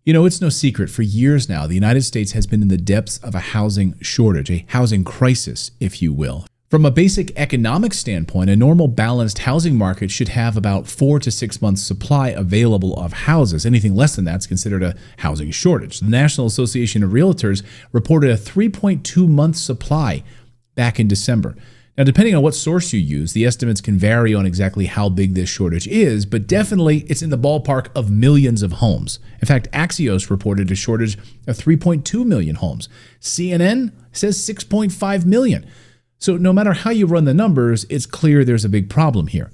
You know, it's no secret, for years now, the United States has been in the depths of a housing shortage, a housing crisis, if you will. From a basic economic standpoint, a normal balanced housing market should have about 4 to 6 months supply available of houses. Anything less than that is considered a housing shortage. The National Association of Realtors reported a 3.2 month supply back in December. Now, depending on what source you use, the estimates can vary on exactly how big this shortage is, but definitely it's in the ballpark of millions of homes. In fact, Axios reported a shortage of 3.2 million homes. CNN says 6.5 million. So no matter how you run the numbers, it's clear there's a big problem here.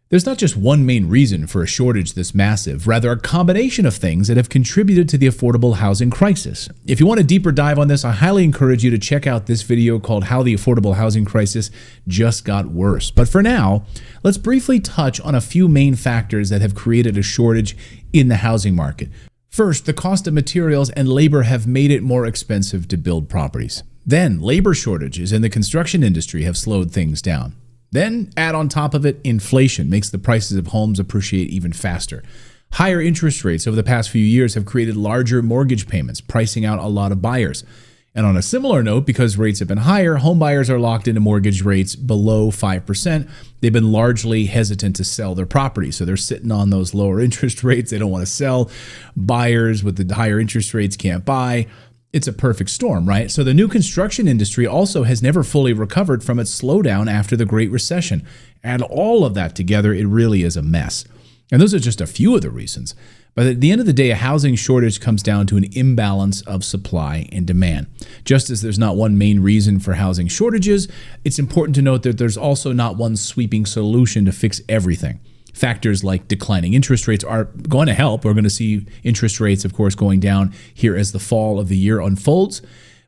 There's not just one main reason for a shortage this massive, rather a combination of things that have contributed to the affordable housing crisis. If you want a deeper dive on this, I highly encourage you to check out this video called How the Affordable Housing Crisis Just Got Worse. But for now, let's briefly touch on a few main factors that have created a shortage in the housing market. First, the cost of materials and labor have made it more expensive to build properties. Then, labor shortages in the construction industry have slowed things down. Then, add on top of it, inflation makes the prices of homes appreciate even faster. Higher interest rates over the past few years have created larger mortgage payments, pricing out a lot of buyers. And on a similar note, because rates have been higher, home buyers are locked into mortgage rates below 5%. They've been largely hesitant to sell their property, so they're sitting on those lower interest rates. They don't want to sell. Buyers with the higher interest rates can't buy. It's a perfect storm, right? So the new construction industry also has never fully recovered from its slowdown after the Great Recession. Add all of that together, it really is a mess. And those are just a few of the reasons. But at the end of the day, a housing shortage comes down to an imbalance of supply and demand. Just as there's not one main reason for housing shortages, it's important to note that there's also not one sweeping solution to fix everything. Factors like declining interest rates are going to help. We're going to see interest rates, of course, going down here as the fall of the year unfolds.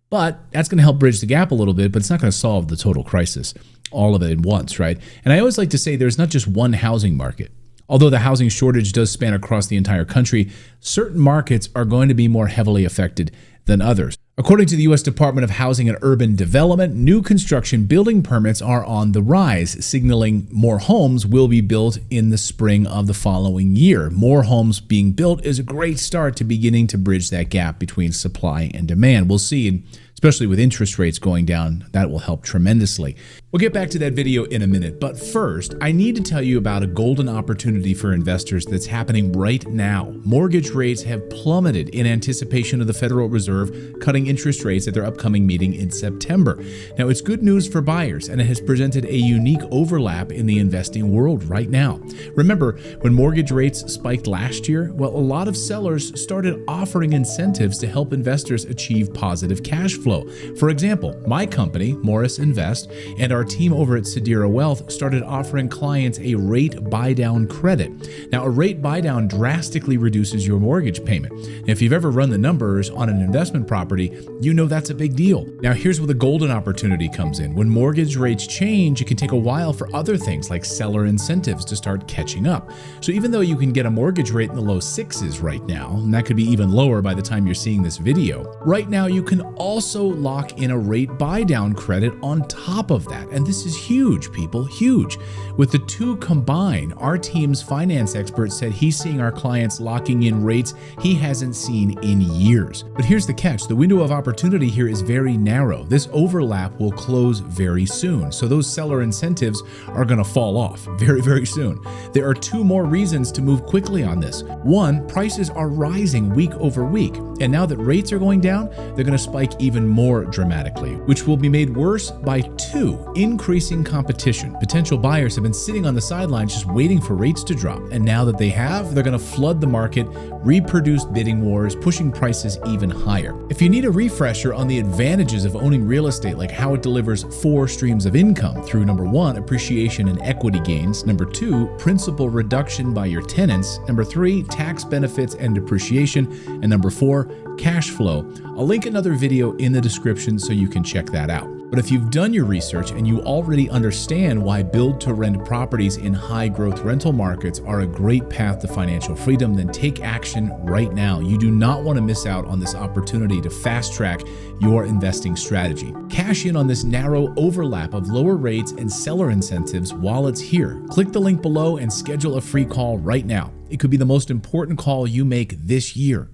But that's going to help bridge the gap a little bit, but it's not going to solve the total crisis, all of it at once, right? And I always like to say there's not just one housing market. Although the housing shortage does span across the entire country, certain markets are going to be more heavily affected than others. According to the U.S. Department of Housing and Urban Development, new construction building permits are on the rise, signaling more homes will be built in the spring of the following year. More homes being built is a great start to beginning to bridge that gap between supply and demand. We'll see, and especially with interest rates going down, that will help tremendously. We'll get back to that video in a minute, but first, I need to tell you about a golden opportunity for investors that's happening right now. Mortgage rates have plummeted in anticipation of the Federal Reserve cutting interest rates at their upcoming meeting in September. Now, it's good news for buyers, and it has presented a unique overlap in the investing world right now. Remember, when mortgage rates spiked last year, well, a lot of sellers started offering incentives to help investors achieve positive cash flow. For example, my company, Morris Invest, and our team over at Sedera Wealth started offering clients a rate buy-down credit. Now, a rate buy-down drastically reduces your mortgage payment. And if you've ever run the numbers on an investment property, you know that's a big deal. Now, here's where the golden opportunity comes in. When mortgage rates change, it can take a while for other things like seller incentives to start catching up. So even though you can get a mortgage rate in the low 6s right now, and that could be even lower by the time you're seeing this video, right now you can also lock in a rate buy-down credit on top of that. And this is huge, people, huge. With the two combined, our team's finance expert said he's seeing our clients locking in rates he hasn't seen in years. But here's the catch. The window of opportunity here is very narrow. This overlap will close very soon. So those seller incentives are going to fall off very, very soon. There are two more reasons to move quickly on this. One, prices are rising week over week. And now that rates are going down, they're going to spike even more dramatically, which will be made worse by two, increasing competition. Potential buyers have been sitting on the sidelines just waiting for rates to drop. And now that they have, they're going to flood the market, reproduce bidding wars, pushing prices even higher. If you need a refresher on the advantages of owning real estate, like how it delivers 4 streams of income through number 1, appreciation and equity gains, number 2, principal reduction by your tenants, number 3, tax benefits and depreciation, and number 4, cash flow, I'll link another video in the description so you can check that out. But if you've done your research and you already understand why build-to-rent properties in high-growth rental markets are a great path to financial freedom, then take action right now. You do not want to miss out on this opportunity to fast-track your investing strategy. Cash in on this narrow overlap of lower rates and seller incentives while it's here. Click the link below and schedule a free call right now. It could be the most important call you make this year.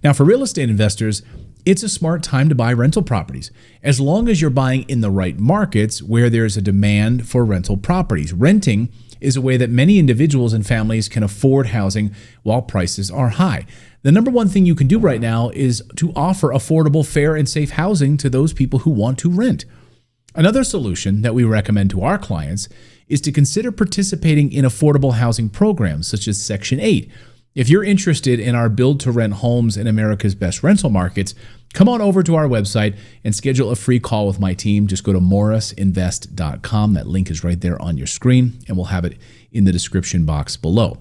Now, for real estate investors, it's a smart time to buy rental properties, as long as you're buying in the right markets where there's a demand for rental properties. Renting is a way that many individuals and families can afford housing while prices are high. The number one thing you can do right now is to offer affordable, fair, and safe housing to those people who want to rent. Another solution that we recommend to our clients is to consider participating in affordable housing programs such as Section 8. If you're interested in our build-to-rent homes in America's best rental markets, come on over to our website and schedule a free call with my team. Just go to morrisinvest.com. That link is right there on your screen, and we'll have it in the description box below.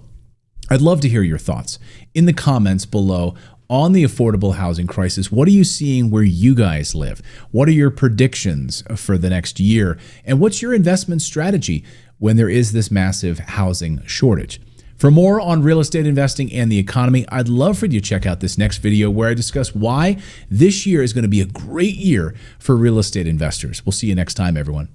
I'd love to hear your thoughts in the comments below on the affordable housing crisis. What are you seeing where you guys live? What are your predictions for the next year? And what's your investment strategy when there is this massive housing shortage? For more on real estate investing and the economy, I'd love for you to check out this next video where I discuss why this year is going to be a great year for real estate investors. We'll see you next time, everyone.